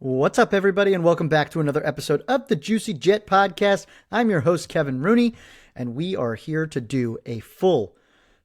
What's up, everybody, and welcome back to another episode of the Juicy Jet Podcast. I'm your host, Kevin Rooney, and we are here to do a full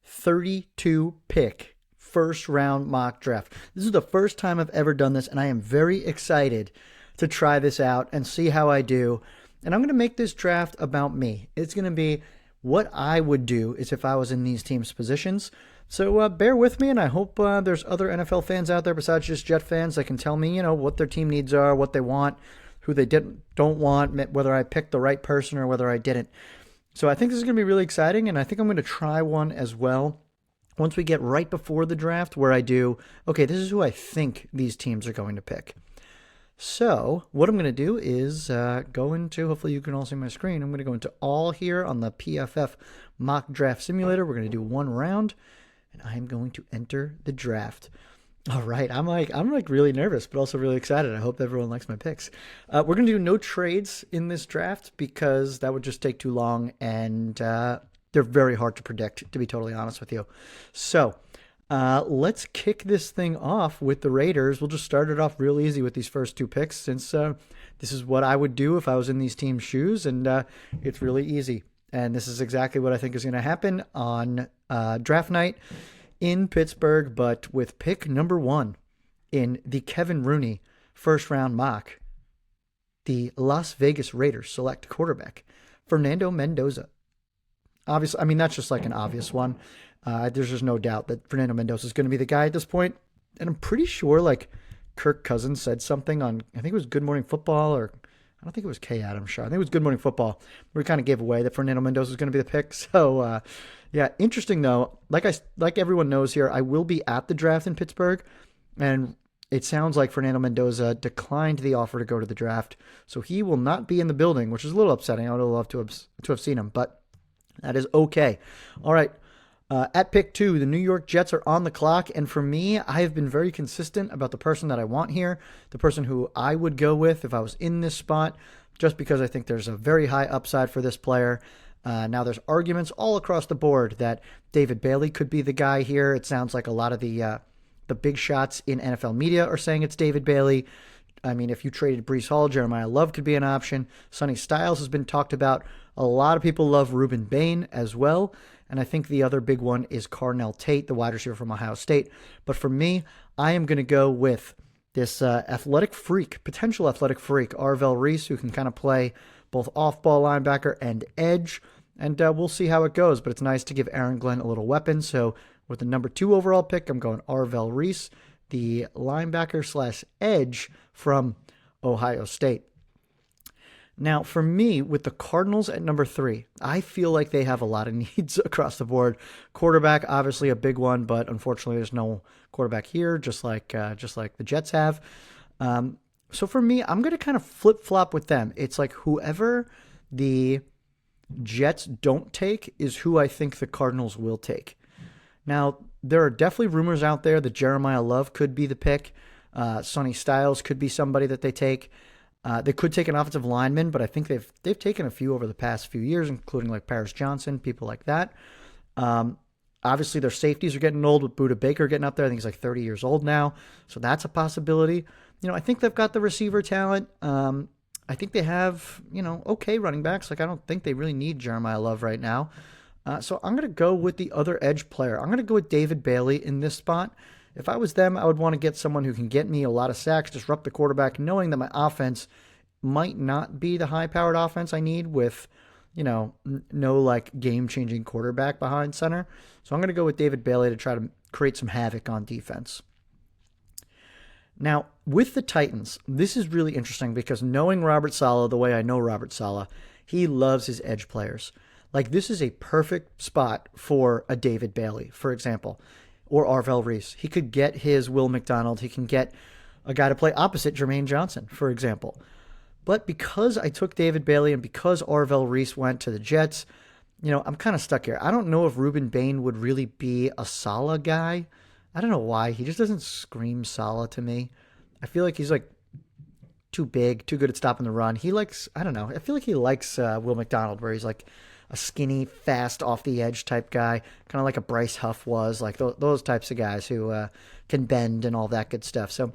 32 pick first round mock draft. This is the first time I've ever done this, and I am very excited to try this out and see how I do. And I'm going to make this draft about me. It's going to be what I would do is if I was in these teams' positions. So bear with me, and I hope there's other NFL fans out there besides just Jet fans that can tell me, what their team needs are, what they want, who they don't want, whether I picked the right person or whether I didn't. So I think this is going to be really exciting, and I think I'm going to try one as well once we get right before the draft where I do, okay, this is who I think these teams are going to pick. So what I'm going to do is go into, hopefully you can all see my screen, I'm going to go into all here on the PFF Mock Draft Simulator. We're going to do one round. And I'm going to enter the draft. All right, I'm really nervous, but also really excited. I hope everyone likes my picks. We're going to do no trades in this draft because that would just take too long, and they're very hard to predict, to be totally honest with you. So let's kick this thing off with the Raiders. We'll just start it off real easy with these first two picks, since this is what I would do if I was in these teams' shoes, and it's really easy. And this is exactly what I think is going to happen on draft night in Pittsburgh. But with pick number 1 in the Kevin Rooney first round mock, the Las Vegas Raiders select quarterback Fernando Mendoza. Obviously, I mean, that's just like an obvious one. There's just no doubt that Fernando Mendoza is going to be the guy at this point. And I'm pretty sure like Kirk Cousins said something on, I think it was Good Morning Football, or I don't think it was Kay Adams Shaw. I think it was Good Morning Football. We kind of gave away that Fernando Mendoza was going to be the pick. So, yeah, interesting though. Like everyone knows here, I will be at the draft in Pittsburgh, and it sounds like Fernando Mendoza declined the offer to go to the draft, so he will not be in the building, which is a little upsetting. I would have loved to have seen him, but that is okay. All right. At pick 2, the New York Jets are on the clock, and for me, I have been very consistent about the person that I want here, the person who I would go with if I was in this spot, just because I think there's a very high upside for this player. Now, there's arguments all across the board that David Bailey could be the guy here. It sounds like a lot of the big shots in NFL media are saying it's David Bailey. I mean, if you traded Breece Hall, Jeremiah Love could be an option. Sonny Styles has been talked about. A lot of people love Ruben Bain as well. And I think the other big one is Carnell Tate, the wide receiver from Ohio State. But for me, I am going to go with this potential athletic freak, Arvell Reese, who can kind of play both off-ball linebacker and edge. And we'll see how it goes. But it's nice to give Aaron Glenn a little weapon. So with the number 2 overall pick, I'm going Arvell Reese, the linebacker/edge from Ohio State. Now, for me, with the Cardinals at number 3, I feel like they have a lot of needs across the board. Quarterback, obviously a big one, but unfortunately there's no quarterback here, just like the Jets have. So for me, I'm going to kind of flip-flop with them. It's like whoever the Jets don't take is who I think the Cardinals will take. Now, there are definitely rumors out there that Jeremiah Love could be the pick. Sonny Styles could be somebody that they take. They could take an offensive lineman, but I think they've taken a few over the past few years, including like Paris Johnson, people like that. Obviously, their safeties are getting old with Budda Baker getting up there. I think he's like 30 years old now, so that's a possibility. I think they've got the receiver talent. I think they have, okay running backs. Like I don't think they really need Jeremiah Love right now. So I'm going to go with the other edge player. I'm going to go with David Bailey in this spot. If I was them, I would want to get someone who can get me a lot of sacks, disrupt the quarterback, knowing that my offense might not be the high-powered offense I need with, no like game-changing quarterback behind center. So I'm going to go with David Bailey to try to create some havoc on defense. Now, with the Titans, this is really interesting because knowing Robert Saleh the way I know Robert Saleh, he loves his edge players. Like this is a perfect spot for a David Bailey, for example, or Arvell Reese. He could get his Will McDonald. He can get a guy to play opposite Jermaine Johnson, for example. But because I took David Bailey and because Arvell Reese went to the Jets, I'm kind of stuck here. I don't know if Ruben Bain would really be a Saleh guy. I don't know why. He just doesn't scream Saleh to me. I feel like he's like too big, too good at stopping the run. He likes, I don't know. I feel like he likes Will McDonald, where he's like a skinny, fast, off the edge type guy, kind of like a Bryce Huff was, like those types of guys who can bend and all that good stuff. So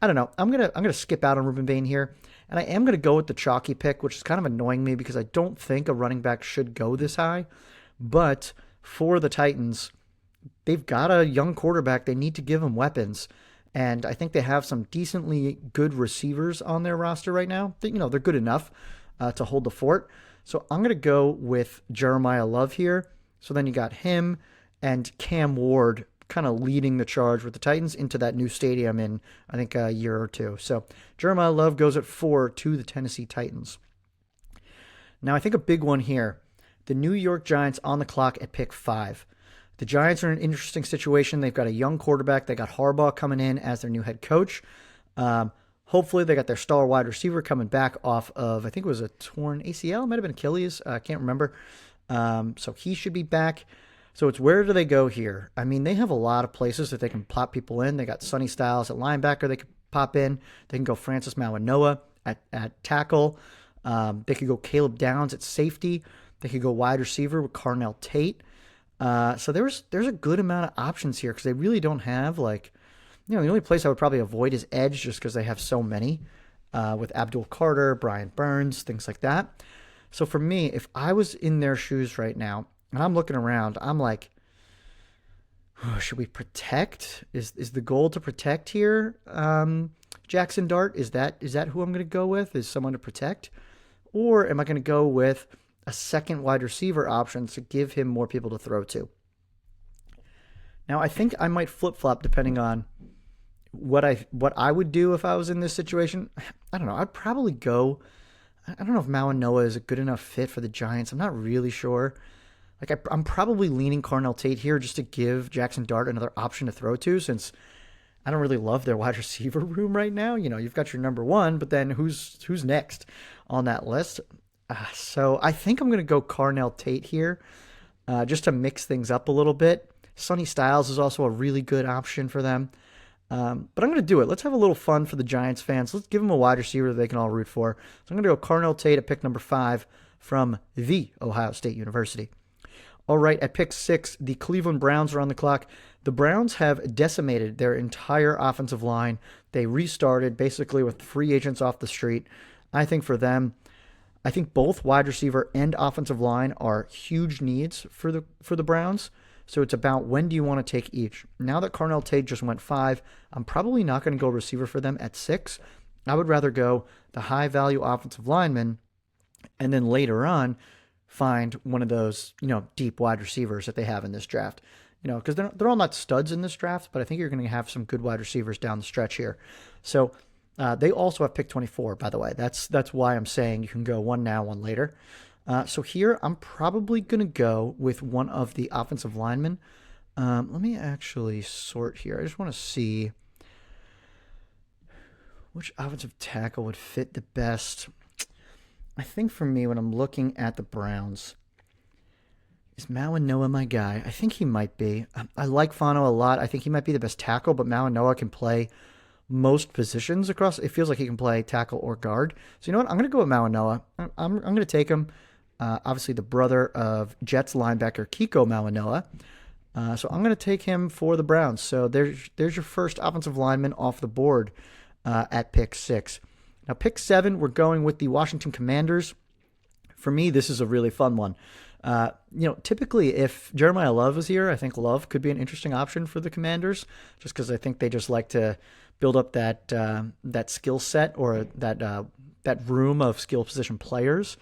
I don't know. I'm gonna skip out on Ruben Bain here, and I am gonna go with the chalky pick, which is kind of annoying me because I don't think a running back should go this high. But for the Titans, they've got a young quarterback. They need to give him weapons. And I think they have some decently good receivers on their roster right now. They're good enough to hold the fort. So I'm going to go with Jeremiah Love here. So then you got him and Cam Ward kind of leading the charge with the Titans into that new stadium in, I think, a year or two. So Jeremiah Love goes at 4 to the Tennessee Titans. Now, I think a big one here, the New York Giants on the clock at pick 5. The Giants are in an interesting situation. They've got a young quarterback. They got Harbaugh coming in as their new head coach. Hopefully, they got their star wide receiver coming back off of, I think it was a torn ACL. It might have been Achilles. I can't remember. So he should be back. So it's where do they go here? I mean, they have a lot of places that they can plop people in. They got Sonny Styles at linebacker they could pop in. They can go Francis Mawanoa at tackle. They could go Caleb Downs at safety. They could go wide receiver with Carnell Tate. So there's a good amount of options here because they really don't have the only place I would probably avoid is edge just because they have so many with Abdul Carter, Brian Burns, things like that. So for me, if I was in their shoes right now and I'm looking around, I'm like, oh, should we protect? Is the goal to protect here? Jackson Dart, is that who I'm going to go with? Is someone to protect? Or am I going to go with a second wide receiver option to give him more people to throw to? Now, I think I might flip-flop depending on what I would do if I was in this situation. I don't know. I'd probably go, I don't know if Mawanoa is a good enough fit for the Giants. I'm not really sure. I'm probably leaning Carnell Tate here just to give Jackson Dart another option to throw to, since I don't really love their wide receiver room right now. You've got your number one, but then who's next on that list? So I think I'm going to go Carnell Tate here just to mix things up a little bit. Sonny Styles is also a really good option for them. But I'm going to do it. Let's have a little fun for the Giants fans. Let's give them a wide receiver that they can all root for. So I'm going to go Carnell Tate at pick number 5 from the Ohio State University. All right, at pick 6, the Cleveland Browns are on the clock. The Browns have decimated their entire offensive line. They restarted basically with free agents off the street. I think for them, I think both wide receiver and offensive line are huge needs for the Browns. So it's about when do you want to take each. Now that Carnell Tate just went 5, I'm probably not going to go receiver for them at 6. I would rather go the high-value offensive lineman and then later on find one of those, deep wide receivers that they have in this draft. Because they're all not studs in this draft, but I think you're going to have some good wide receivers down the stretch here. So they also have pick 24, by the way. That's why I'm saying you can go one now, one later. So here I'm probably going to go with one of the offensive linemen. Let me actually sort here. I just want to see which offensive tackle would fit the best. I think for me, when I'm looking at the Browns, is Mawanoa my guy? I think he might be. I like Fano a lot. I think he might be the best tackle, but Mawanoa can play most positions across. It feels like he can play tackle or guard. So you know what? I'm going to go with Mawanoa. I'm going to take him. Obviously, the brother of Jets linebacker Kiko Mawanoa. So I'm going to take him for the Browns. So there's your first offensive lineman off the board at pick 6. Now, pick 7, we're going with the Washington Commanders. For me, this is a really fun one. Typically, if Jeremiah Love was here, I think Love could be an interesting option for the Commanders, just because I think they just like to build up that skill set or that room of skill position players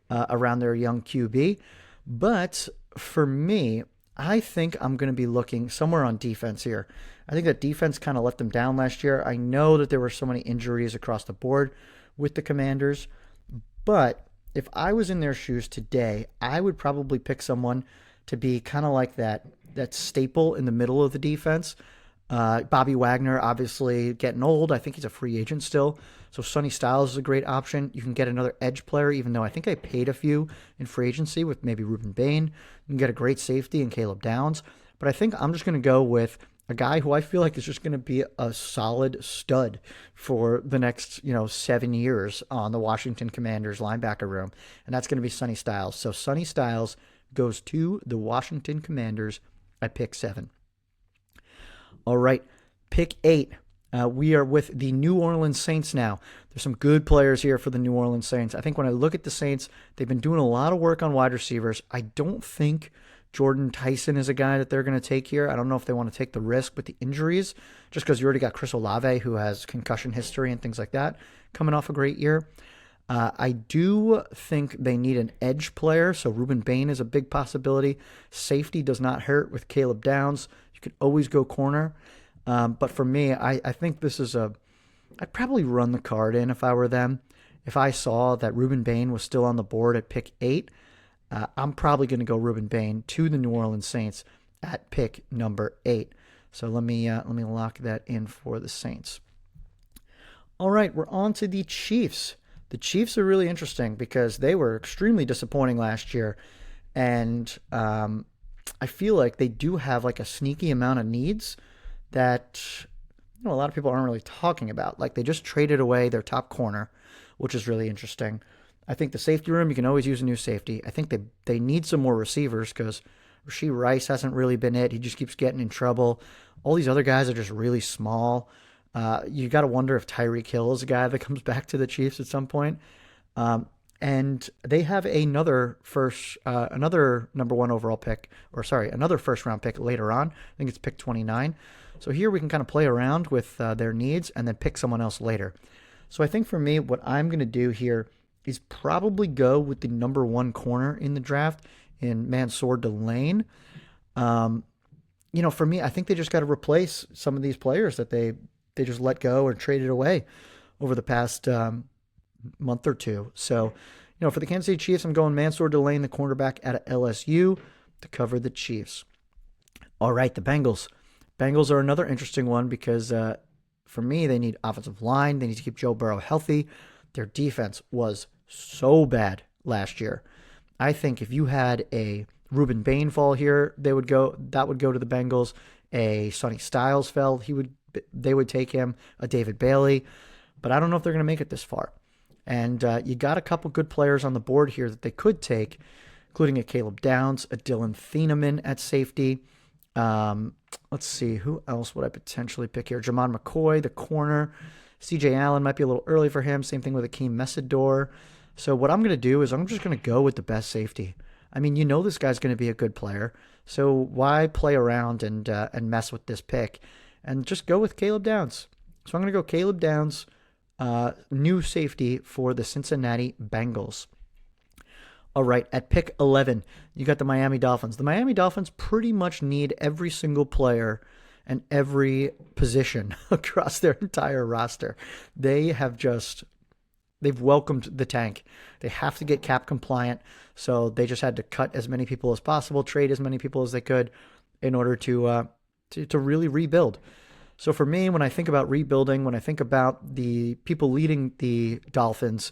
around their young QB. But for me, I think I'm going to be looking somewhere on defense here. I think that defense kind of let them down last year. I know that there were so many injuries across the board with the Commanders, but if I was in their shoes today, I would probably pick someone to be kind of like that staple in the middle of the defense. Bobby Wagner, obviously getting old. I think he's a free agent still. So Sonny Styles is a great option. You can get another edge player, even though I think I paid a few in free agency with maybe Ruben Bain. You can get a great safety in Caleb Downs. But I think I'm just going to go with a guy who I feel like is just going to be a solid stud for the next, 7 years on the Washington Commanders linebacker room. And that's going to be Sonny Styles. So Sonny Styles goes to the Washington Commanders at pick 7. All right, pick 8. We are with the New Orleans Saints now. There's some good players here for the New Orleans Saints. I think when I look at the Saints, they've been doing a lot of work on wide receivers. I don't think Jordan Tyson is a guy that they're going to take here. I don't know if they want to take the risk with the injuries, just because you already got Chris Olave, who has concussion history and things like that, coming off a great year. I do think they need an edge player, so Ruben Bain is a big possibility. Safety does not hurt with Caleb Downs. You could always go corner. But for me, I think this is I'd probably run the card in if I were them. If I saw that Ruben Bain was still on the board at pick 8, I'm probably going to go Ruben Bain to the New Orleans Saints at pick number 8. So let me lock that in for the Saints. All right, we're on to the Chiefs. The Chiefs are really interesting because they were extremely disappointing last year, and I feel like they do have like a sneaky amount of needs that a lot of people aren't really talking about. Like they just traded away their top corner, which is really interesting. I think the safety room, you can always use a new safety. I think they need some more receivers because Rashee Rice hasn't really been it. He just keeps getting in trouble. All these other guys are just really small. You got to wonder if Tyreek Hill is a guy that comes back to the Chiefs at some point. And they have another number 1 overall pick, another first round pick later on. I think it's pick 29. So here we can kind of play around with their needs and then pick someone else later. So I think for me, what I'm going to do here is probably go with the number 1 corner in the draft in Mansour Delane. For me, I think they just got to replace some of these players that they just let go or traded away over the past month or two. So, for the Kansas City Chiefs, I'm going Mansour Delane, the cornerback out of LSU, to cover the Chiefs. All right, the Bengals. Bengals are another interesting one because for me, they need offensive line. They need to keep Joe Burrow healthy. Their defense was so bad last year. I think if you had a Ruben Bain fall here, that would go to the Bengals. A Sonny Styles fell, they would take him. A David Bailey, but I don't know if they're going to make it this far. And you got a couple good players on the board here that they could take, including a Caleb Downs, a Dylan Thieneman at safety. Let's see, who else would I potentially pick here? Jamon McCoy, the corner. CJ Allen might be a little early for him. Same thing with Akeem Messidor. So what I'm going to do is I'm just going to go with the best safety. I mean, this guy's going to be a good player. So why play around and mess with this pick? And just go with Caleb Downs. So I'm going to go Caleb Downs, new safety for the Cincinnati Bengals. All right, at pick 11, you got the Miami Dolphins. The Miami Dolphins pretty much need every single player and every position across their entire roster. They've welcomed the tank. They have to get cap compliant, so they just had to cut as many people as possible, trade as many people as they could in order to really rebuild. So for me, when I think about rebuilding, when I think about the people leading the Dolphins,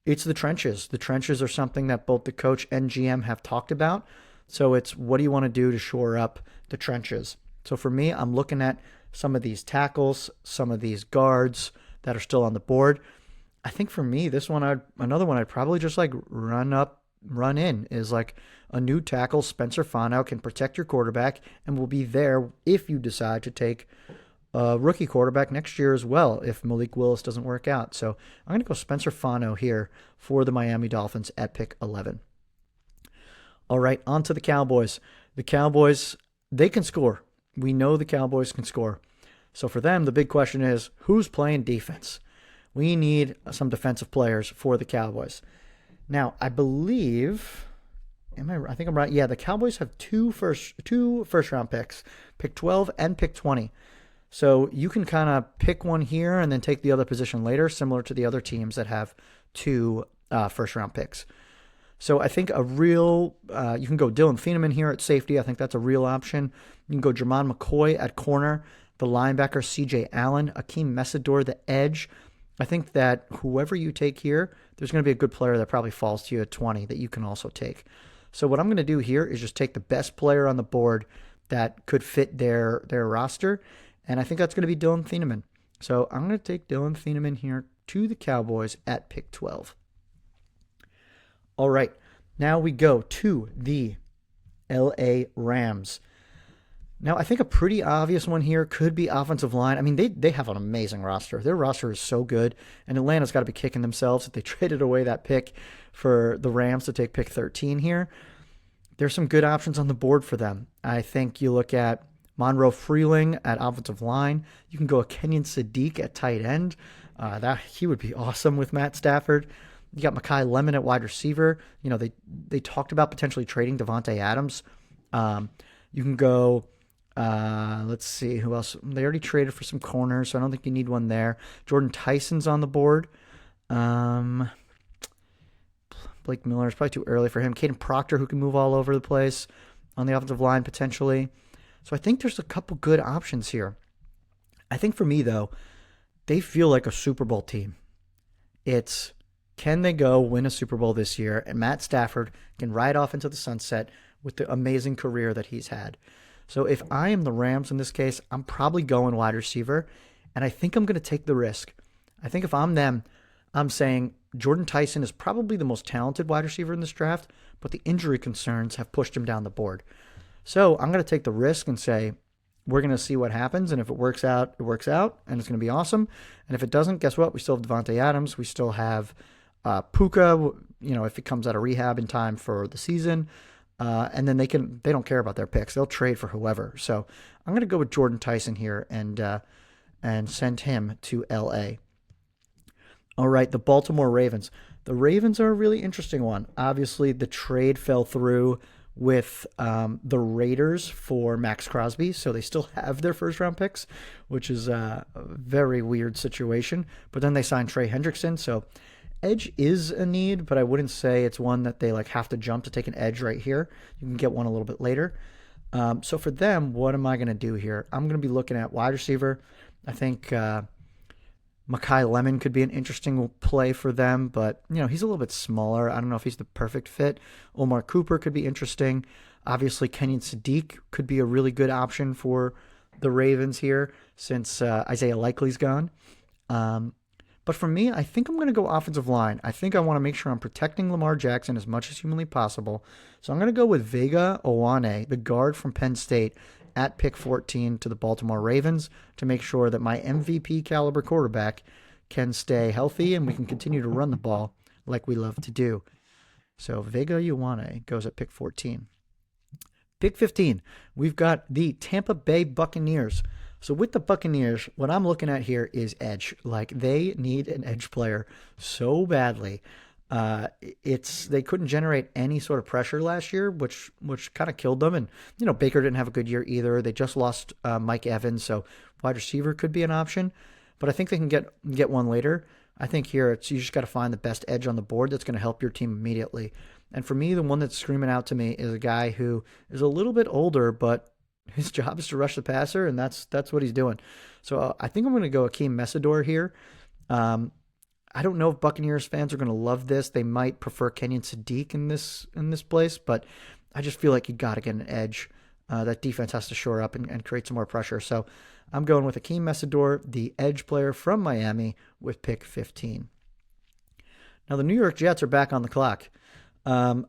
it's the trenches. The trenches are something that both the coach and GM have talked about. So it's what do you want to do to shore up the trenches? So for me, I'm looking at some of these tackles, some of these guards that are still on the board. I think for me, another one I'd probably just like run in is like a new tackle. Spencer Fano can protect your quarterback and will be there if you decide to take a rookie quarterback next year as well if Malik Willis doesn't work out. So I'm going to go Spencer Fano here for the Miami Dolphins at pick 11. All right, on to the Cowboys. The Cowboys, they can score. We know the Cowboys can score. So for them, the big question is, who's playing defense? We need some defensive players for the Cowboys. Now, I believe, I think I'm right. Yeah, the Cowboys have two first round picks, pick 12 and pick 20. So you can kind of pick one here and then take the other position later, similar to the other teams that have two first round picks. So I think you can go Dylan Thieneman here at safety. I think that's a real option. You can go Jermon McCoy at corner, the linebacker CJ Allen, Akeem Messidor, the edge. I think that whoever you take here, there's going to be a good player that probably falls to you at 20 that you can also take. So what I'm going to do here is just take the best player on the board that could fit their roster, and I think that's going to be Dylan Thieneman. So I'm going to take Dylan Thieneman here to the Cowboys at pick 12. All right, now we go to the LA Rams. Now, I think a pretty obvious one here could be offensive line. I mean, they have an amazing roster. Their roster is so good, and Atlanta's got to be kicking themselves that they traded away that pick for the Rams to take pick 13 here. There's some good options on the board for them. I think you look at Monroe Freeling at offensive line. You can go a Kenyon Sadiq at tight end. That he would be awesome with Matt Stafford. You got Makai Lemon at wide receiver. You know, they talked about potentially trading Devontae Adams. You can go, let's see, who else? They already traded for some corners, so I don't think you need one there. Jordan Tyson's on the board. Blake Miller is probably too early for him. Caden Proctor, who can move all over the place on the offensive line potentially. So I think there's a couple good options here. I think for me, though, they feel like a Super Bowl team. It's, can they go win a Super Bowl this year? And Matt Stafford can ride off into the sunset with the amazing career that he's had. So if I am the Rams in this case, I'm probably going wide receiver. And I think I'm going to take the risk. I think if I'm them, I'm saying Jordan Tyson is probably the most talented wide receiver in this draft, but the injury concerns have pushed him down the board. So I'm going to take the risk and say, we're going to see what happens. And if it works out, it works out, and it's going to be awesome. And if it doesn't, guess what? We still have Devontae Adams. We still have Puka, you know, if he comes out of rehab in time for the season. And then they don't care about their picks. They'll trade for whoever. So I'm going to go with Jordan Tyson here and send him to LA. All right, the Baltimore Ravens. The Ravens are a really interesting one. Obviously, the trade fell through with the Raiders for Max Crosby, so they still have their first-round picks, which is a very weird situation. But then they signed Trey Hendrickson, so edge is a need, but I wouldn't say it's one that they like have to jump to take an edge right here. You can get one a little bit later. So for them, what am I going to do here? I'm going to be looking at wide receiver. I think Makai Lemon could be an interesting play for them, but you know, he's a little bit smaller. I don't know if he's the perfect fit. Omar Cooper could be interesting. Obviously, Kenyon Sadiq could be a really good option for the Ravens here since Isaiah Likely's gone. But for me, I think I'm going to go offensive line. I think I want to make sure I'm protecting Lamar Jackson as much as humanly possible. So I'm going to go with Vega Owane, the guard from Penn State, at pick 14 to the Baltimore Ravens to make sure that my MVP caliber quarterback can stay healthy and we can continue to run the ball like we love to do. So Vega Owane goes at pick 14. Pick 15, we've got the Tampa Bay Buccaneers. So with the Buccaneers, what I'm looking at here is edge. Like, they need an edge player so badly. They couldn't generate any sort of pressure last year, which kind of killed them. And you know, Baker didn't have a good year either. They just lost Mike Evans, so wide receiver could be an option. But I think they can get one later. I think here you just got to find the best edge on the board that's going to help your team immediately. And for me, the one that's screaming out to me is a guy who is a little bit older, but his job is to rush the passer, and that's what he's doing. So I think I'm going to go Akeem Mesidor here. I don't know if Buccaneers fans are going to love this. They might prefer Kenyon Sadiq in this place, but I just feel like you got to get an edge. That defense has to shore up and create some more pressure. So I'm going with Akeem Mesidor, the edge player from Miami, with pick 15. Now the New York Jets are back on the clock. I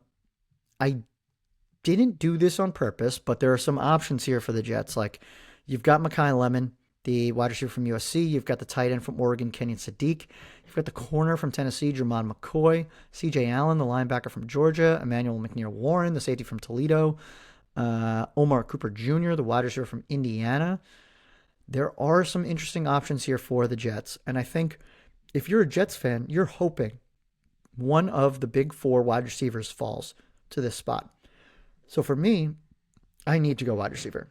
didn't do this on purpose, but there are some options here for the Jets. Like, you've got Makai Lemon, the wide receiver from USC. You've got the tight end from Oregon, Kenyon Sadiq. You've got the corner from Tennessee, Jermon McCoy. C.J. Allen, the linebacker from Georgia. Emmanuel McNeil-Warren, the safety from Toledo. Omar Cooper Jr., the wide receiver from Indiana. There are some interesting options here for the Jets. And I think if you're a Jets fan, you're hoping one of the big four wide receivers falls to this spot. So for me, I need to go wide receiver.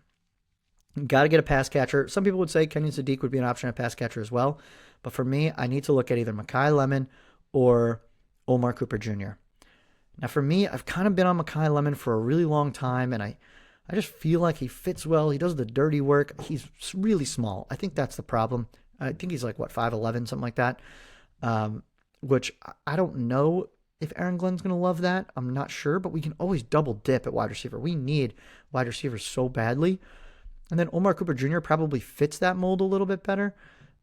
Got to get a pass catcher. Some people would say Kenyon Sadiq would be an option at pass catcher as well. But for me, I need to look at either Makai Lemon or Omar Cooper Jr. Now for me, I've kind of been on Makai Lemon for a really long time, and I just feel like he fits well. He does the dirty work. He's really small. I think that's the problem. I think he's like, 5'11", something like that, which I don't know if Aaron Glenn's going to love that. I'm not sure, but we can always double dip at wide receiver. We need wide receivers so badly. And then Omar Cooper Jr. probably fits that mold a little bit better.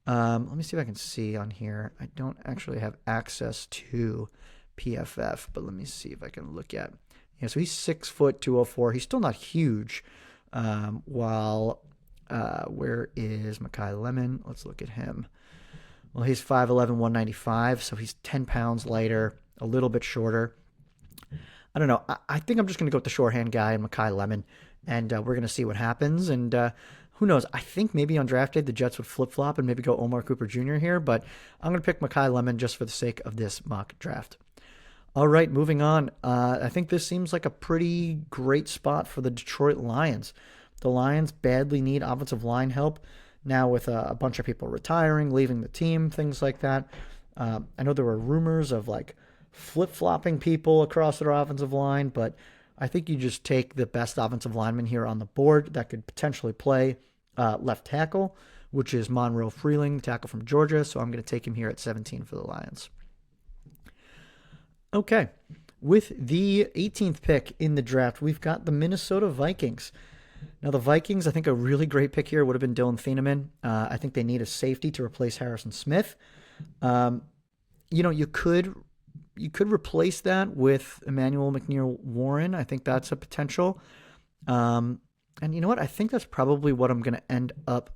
Let me see if I can see on here. I don't actually have access to PFF, but let me see if I can look at. Yeah, so he's 6 foot 204. He's still not huge, Where is Makai Lemon? Let's look at him. Well, he's 5'11", 195, so he's 10 pounds lighter, a little bit shorter. I don't know. I think I'm just going to go with the shorthand guy and Makai Lemon, and we're going to see what happens. And who knows? I think maybe on draft day the Jets would flip-flop and maybe go Omar Cooper Jr. here, but I'm going to pick Makai Lemon just for the sake of this mock draft. All right, moving on. I think this seems like a pretty great spot for the Detroit Lions. The Lions badly need offensive line help now with a bunch of people retiring, leaving the team, things like that. I know there were rumors of like flip-flopping people across their offensive line, but I think you just take the best offensive lineman here on the board that could potentially play left tackle, which is Monroe Freeling, the tackle from Georgia. So I'm going to take him here at 17 for the Lions. Okay, with the 18th pick in the draft, we've got the Minnesota Vikings. Now, the Vikings, I think a really great pick here would have been Dylan Thieneman. I think they need a safety to replace Harrison Smith. You could replace that with Emmanuel McNeil-Warren. I think that's a potential. And you know what? I think that's probably what I'm going to end up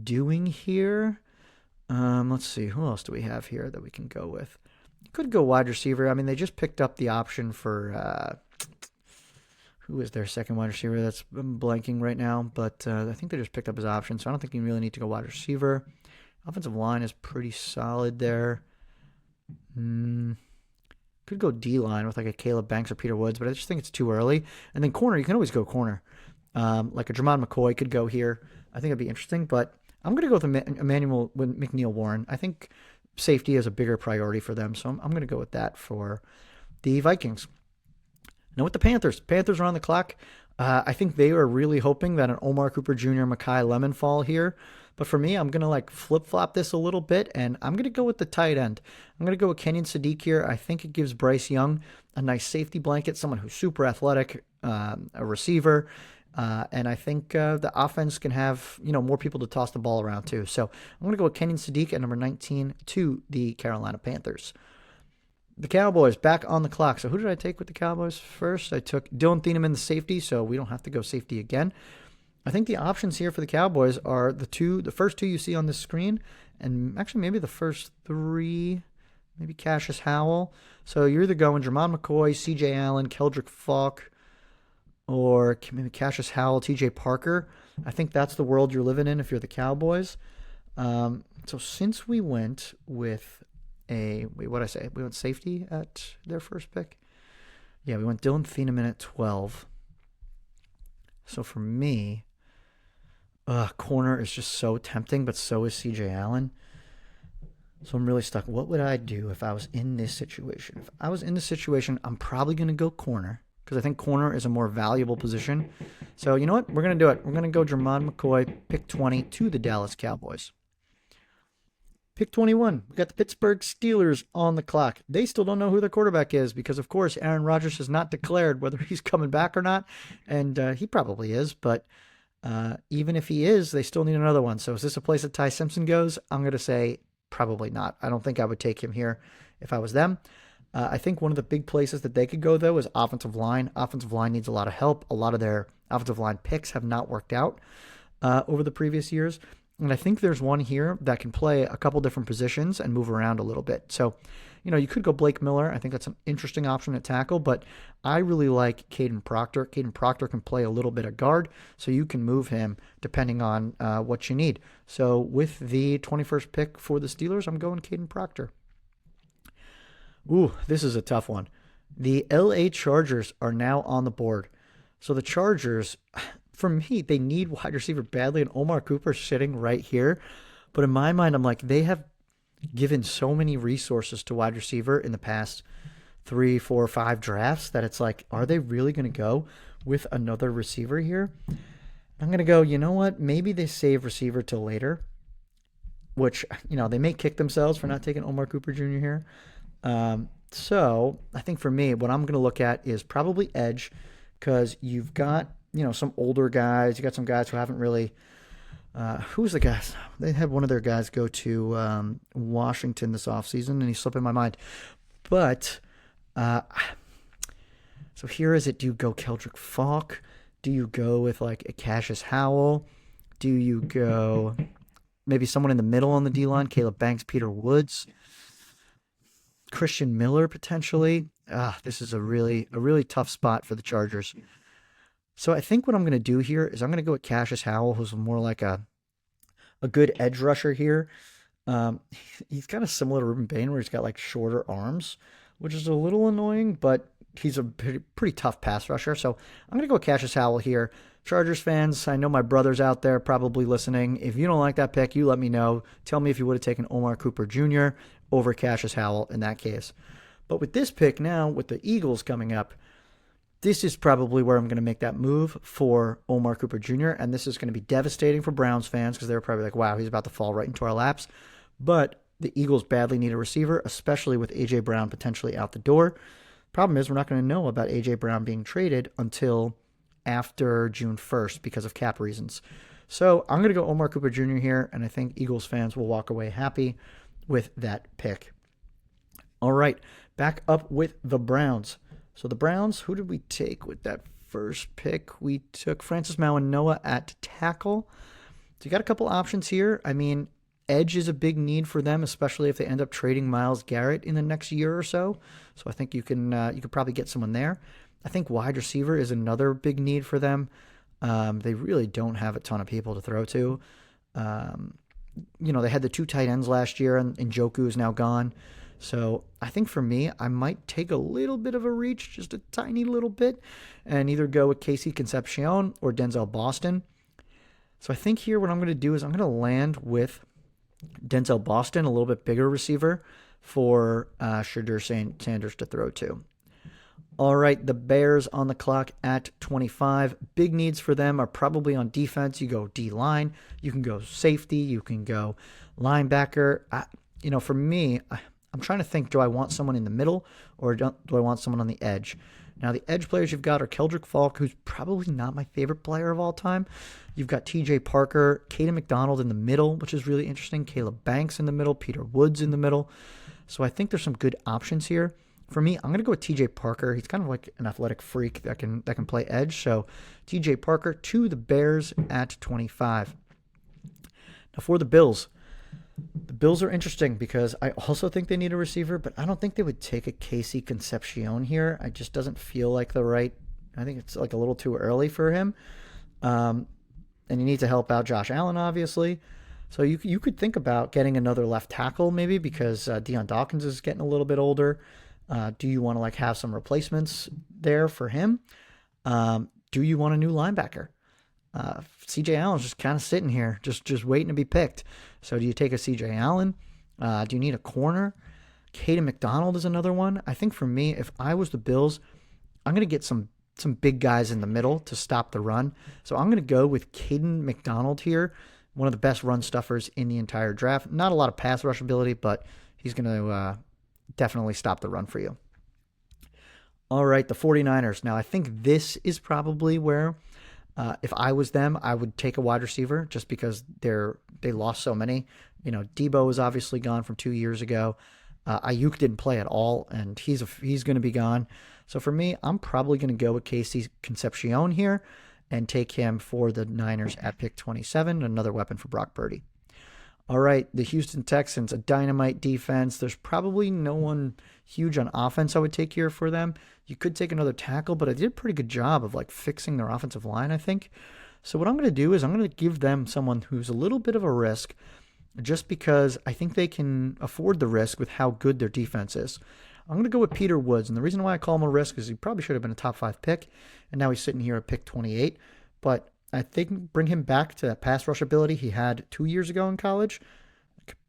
doing here. Let's see. Who else do we have here that we can go with? You could go wide receiver. I mean, they just picked up the option for who is their second wide receiver? That's I'm blanking right now, but I think they just picked up his option, so I don't think you really need to go wide receiver. Offensive line is pretty solid there. Could go D-line with like a Caleb Banks or Peter Woods, but I just think it's too early. And then corner, you can always go corner. Like a Jermon McCoy could go here. I think it'd be interesting, but I'm going to go with Emmanuel McNeil-Warren. I think safety is a bigger priority for them, so I'm going to go with that for the Vikings. Now with the Panthers are on the clock. I think they are really hoping that an Omar Cooper Jr., Makai Lemon fall here. But for me, I'm going to like flip-flop this a little bit, and I'm going to go with the tight end. I'm going to go with Kenyon Sadiq here. I think it gives Bryce Young a nice safety blanket, someone who's super athletic, a receiver, and I think the offense can have more people to toss the ball around too. So I'm going to go with Kenyon Sadiq at number 19 to the Carolina Panthers. The Cowboys back on the clock. So who did I take with the Cowboys first? I took Dylan Thieneman, the safety, so we don't have to go safety again. I think the options here for the Cowboys are the first two you see on the screen, and actually maybe the first three, maybe Cassius Howell. So you're either going Jermon McCoy, C.J. Allen, Keldrick Falk, or maybe Cassius Howell, T.J. Parker. I think that's the world you're living in if you're the Cowboys. So since we went with we went safety at their first pick? Yeah, we went Dylan Thieneman at 12. So for me, corner is just so tempting, but so is C.J. Allen. So I'm really stuck. What would I do if I was in this situation? If I was in this situation, I'm probably going to go corner because I think corner is a more valuable position. So you know what? We're going to do it. We're going to go Jermon McCoy, pick 20 to the Dallas Cowboys. Pick 21, we got the Pittsburgh Steelers on the clock. They still don't know who their quarterback is because, of course, Aaron Rodgers has not declared whether he's coming back or not, and he probably is, but even if he is, they still need another one. So is this a place that Ty Simpson goes? I'm going to say probably not. I don't think I would take him here if I was them. I think one of the big places that they could go, though, is offensive line. Offensive line needs a lot of help. A lot of their offensive line picks have not worked out over the previous years. And I think there's one here that can play a couple different positions and move around a little bit. So, you could go Blake Miller. I think that's an interesting option at tackle, but I really like Caden Proctor. Caden Proctor can play a little bit of guard, so you can move him depending on what you need. So with the 21st pick for the Steelers, I'm going Caden Proctor. Ooh, this is a tough one. The LA Chargers are now on the board. So the Chargers, for me, they need wide receiver badly, and Omar Cooper sitting right here. But in my mind, I'm like, they have given so many resources to wide receiver in the past 3, 4, 5 drafts that it's like, are they really going to go with another receiver here? I'm going to go, you know what? Maybe they save receiver till later, which, they may kick themselves for not taking Omar Cooper Jr. here. So I think for me, what I'm going to look at is probably edge because you've got, some older guys. You got some guys who haven't really who's the guys? They had one of their guys go to Washington this offseason, and he's slipping my mind. But so here is it. Do you go Keldrick Falk? Do you go with like a Cassius Howell? Do you go maybe someone in the middle on the D-line, Caleb Banks, Peter Woods, Christian Miller potentially? This is a really tough spot for the Chargers. So I think what I'm going to do here is I'm going to go with Cassius Howell, who's more like a good edge rusher here. He's kind of similar to Ruben Bain, where he's got like shorter arms, which is a little annoying, but he's a pretty tough pass rusher. So I'm going to go with Cassius Howell here. Chargers fans, I know my brother's out there probably listening. If you don't like that pick, you let me know. Tell me if you would have taken Omar Cooper Jr. over Cassius Howell in that case. But with this pick now, with the Eagles coming up, this is probably where I'm going to make that move for Omar Cooper Jr., and this is going to be devastating for Browns fans because they're probably like, wow, he's about to fall right into our laps. But the Eagles badly need a receiver, especially with A.J. Brown potentially out the door. Problem is, we're not going to know about A.J. Brown being traded until after June 1st because of cap reasons. So I'm going to go Omar Cooper Jr. here, and I think Eagles fans will walk away happy with that pick. All right, back up with the Browns. So the Browns, who did we take with that first pick? We took Francis Mauigoa at tackle. So you got a couple options here. I mean, edge is a big need for them, especially if they end up trading Myles Garrett in the next year or so. So I think you could probably get someone there. I think wide receiver is another big need for them. They really don't have a ton of people to throw to. They had the 2 tight ends last year, and Njoku is now gone. So I think for me, I might take a little bit of a reach, just a tiny little bit, and either go with Casey Concepcion or Denzel Boston. So I think here what I'm going to do is I'm going to land with Denzel Boston, a little bit bigger receiver, for Shedeur Sanders to throw to. All right, the Bears on the clock at 25. Big needs for them are probably on defense. You go D-line. You can go safety. You can go linebacker. For me, I'm trying to think, do I want someone in the middle or do I want someone on the edge? Now, the edge players you've got are Keldrick Falk, who's probably not my favorite player of all time. You've got TJ Parker, Caden McDonald in the middle, which is really interesting. Caleb Banks in the middle, Peter Woods in the middle. So I think there's some good options here. For me, I'm going to go with TJ Parker. He's kind of like an athletic freak that can play edge. So TJ Parker to the Bears at 25. Now for the Bills. The Bills are interesting because I also think they need a receiver, but I don't think they would take a Casey Concepcion here. It just doesn't feel like I think it's like a little too early for him. And you need to help out Josh Allen, obviously. So you could think about getting another left tackle maybe because Deion Dawkins is getting a little bit older. Do you want to have some replacements there for him? Do you want a new linebacker? CJ Allen's just kind of sitting here, just waiting to be picked. So do you take a CJ Allen? Do you need a corner? Caden McDonald is another one. I think for me, if I was the Bills, I'm going to get some big guys in the middle to stop the run. So I'm going to go with Caden McDonald here, one of the best run stuffers in the entire draft. Not a lot of pass rush ability, but he's going to definitely stop the run for you. All right, the 49ers. Now, I think this is probably where, if I was them, I would take a wide receiver just because they lost so many. Debo is obviously gone from 2 years ago. Ayuk didn't play at all, and he's going to be gone. So for me, I'm probably going to go with Casey Concepcion here and take him for the Niners at pick 27, another weapon for Brock Purdy. All right, the Houston Texans, a dynamite defense. There's probably no one huge on offense I would take here for them. You could take another tackle, but I did a pretty good job of fixing their offensive line, I think. So what I'm going to do is I'm going to give them someone who's a little bit of a risk just because I think they can afford the risk with how good their defense is. I'm going to go with Peter Woods, and the reason why I call him a risk is he probably should have been a top 5 pick, and now he's sitting here at pick 28. But I think bring him back to that pass rush ability he had 2 years ago in college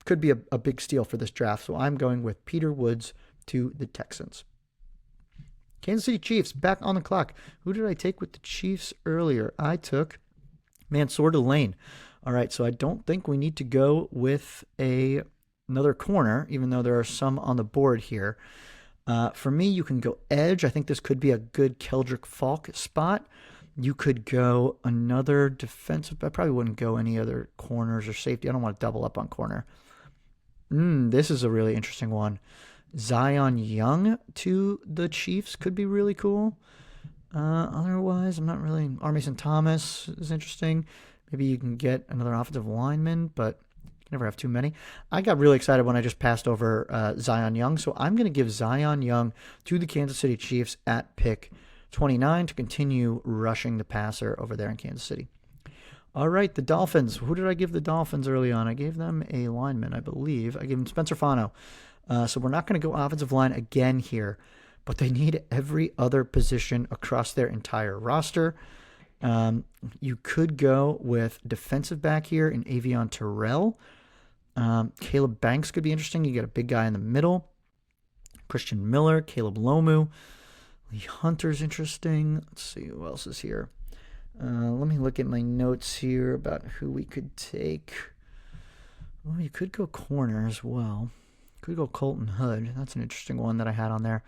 could be a big steal for this draft. So I'm going with Peter Woods to the Texans. Kansas City Chiefs, back on the clock. Who did I take with the Chiefs earlier? I took Mansour Delane. All right, so I don't think we need to go with another corner, even though there are some on the board here. For me, you can go edge. I think this could be a good Keldrick Falk spot. You could go another defensive. I probably wouldn't go any other corners or safety. I don't want to double up on corner. This is a really interesting one. Zion Young to the Chiefs could be really cool. Otherwise, I'm not really. R. Mason Thomas is interesting. Maybe you can get another offensive lineman, but you can never have too many. I got really excited when I just passed over Zion Young, so I'm going to give Zion Young to the Kansas City Chiefs at pick 29 to continue rushing the passer over there in Kansas City. All right, the Dolphins. Who did I give the Dolphins early on? I gave them a lineman, I believe. I gave them Spencer Fano. So we're not going to go offensive line again here, but they need every other position across their entire roster. You could go with defensive back here in Avion Terrell. Caleb Banks could be interesting. You get a big guy in the middle. Christian Miller, Caleb Lomu. Lee Hunter's interesting. Let's see who else is here. Let me look at my notes here about who we could take. Well, you could go corner as well. Could go Colton Hood. That's an interesting one that I had on there.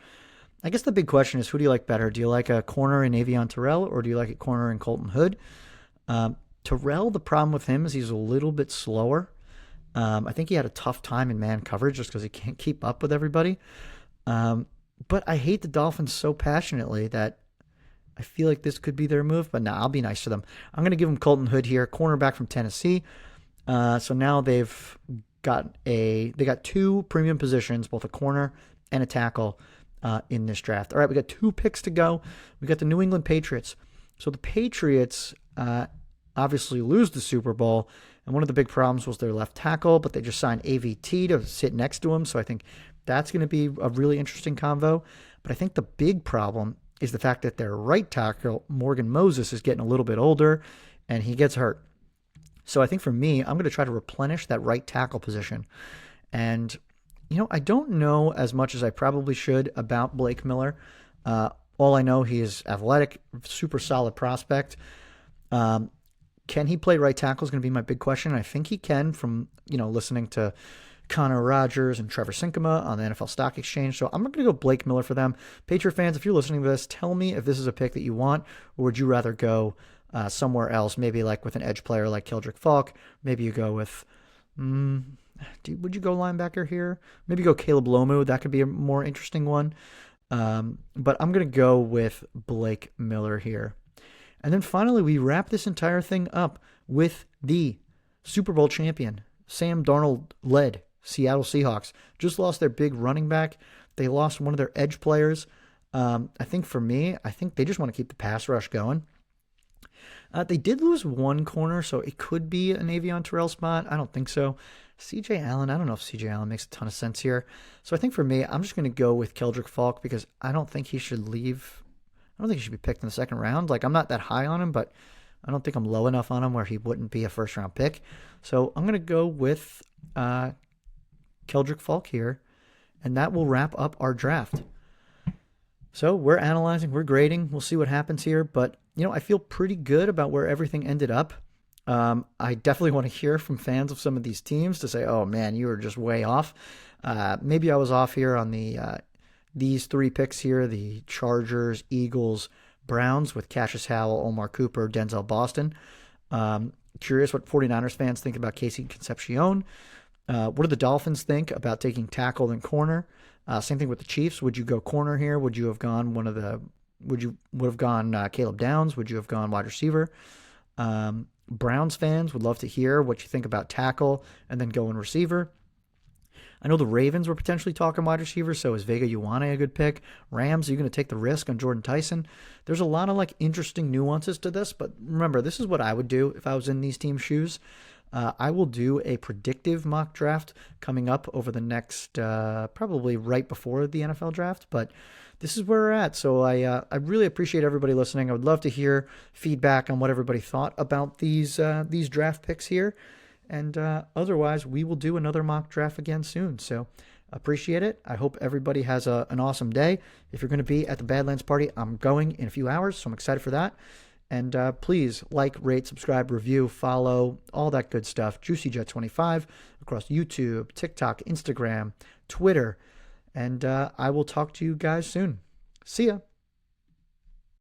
I guess the big question is, who do you like better? Do you like a corner in Avion Terrell, or do you like a corner in Colton Hood? Terrell, the problem with him is he's a little bit slower. I think he had a tough time in man coverage just because he can't keep up with everybody. But I hate the Dolphins so passionately that I feel like this could be their move, but no, I'll be nice to them. I'm going to give them Colton Hood here, cornerback from Tennessee. So now they got two premium positions, both a corner and a tackle in this draft. All right, we got 2 picks to go. We got the New England Patriots. So the Patriots obviously lose the Super Bowl, and one of the big problems was their left tackle, but they just signed AVT to sit next to him, so I think that's going to be a really interesting convo. But I think the big problem is the fact that their right tackle, Morgan Moses, is getting a little bit older, and he gets hurt. So I think for me, I'm going to try to replenish that right tackle position. And, I don't know as much as I probably should about Blake Miller. All I know, he is athletic, super solid prospect. Can he play right tackle is going to be my big question. I think he can from, listening to Connor Rogers and Trevor Sinkema on the NFL Stock Exchange. So I'm going to go Blake Miller for them. Patriot fans, if you're listening to this, tell me if this is a pick that you want, or would you rather go somewhere else, maybe like with an edge player like Keldrick Falk. Maybe you go with, would you go linebacker here? Maybe go Caleb Lomu. That could be a more interesting one. But I'm going to go with Blake Miller here. And then finally, we wrap this entire thing up with the Super Bowl champion, Sam Darnold-led Seattle Seahawks. Just lost their big running back. They lost one of their edge players. I think for me, they just want to keep the pass rush going. They did lose one corner, so it could be an Avion Terrell spot. I don't think so. C.J. Allen, I don't know if C.J. Allen makes a ton of sense here. So I think for me, I'm just going to go with Keldrick Falk because I don't think he should leave. I don't think he should be picked in the second round. I'm not that high on him, but I don't think I'm low enough on him where he wouldn't be a first-round pick. So I'm going to go with Keldrick Falk here, and that will wrap up our draft. So we're analyzing, we're grading. We'll see what happens here, but I feel pretty good about where everything ended up. I definitely want to hear from fans of some of these teams to say, oh man, you were just way off. Maybe I was off here on these 3 picks here, the Chargers, Eagles, Browns with Cassius Howell, Omar Cooper, Denzel Boston. Curious what 49ers fans think about Casey Concepcion. What do the Dolphins think about taking tackle and corner? Same thing with the Chiefs. Would you go corner here? Would you have gone Caleb Downs? Would you have gone wide receiver? Browns fans would love to hear what you think about tackle and then go in receiver. I know the Ravens were potentially talking wide receiver, so is Vega Ioane a good pick? Rams, are you going to take the risk on Jordan Tyson? There's a lot of interesting nuances to this, but remember, this is what I would do if I was in these teams' shoes. I will do a predictive mock draft coming up over the next, probably right before the NFL draft, but this is where we're at. So I really appreciate everybody listening. I would love to hear feedback on what everybody thought about these draft picks here. And otherwise, we will do another mock draft again soon. So appreciate it. I hope everybody has an awesome day. If you're going to be at the Badlands party, I'm going in a few hours, so I'm excited for that. And please like, rate, subscribe, review, follow, all that good stuff. JuicyJet25 across YouTube, TikTok, Instagram, Twitter. And I will talk to you guys soon. See ya.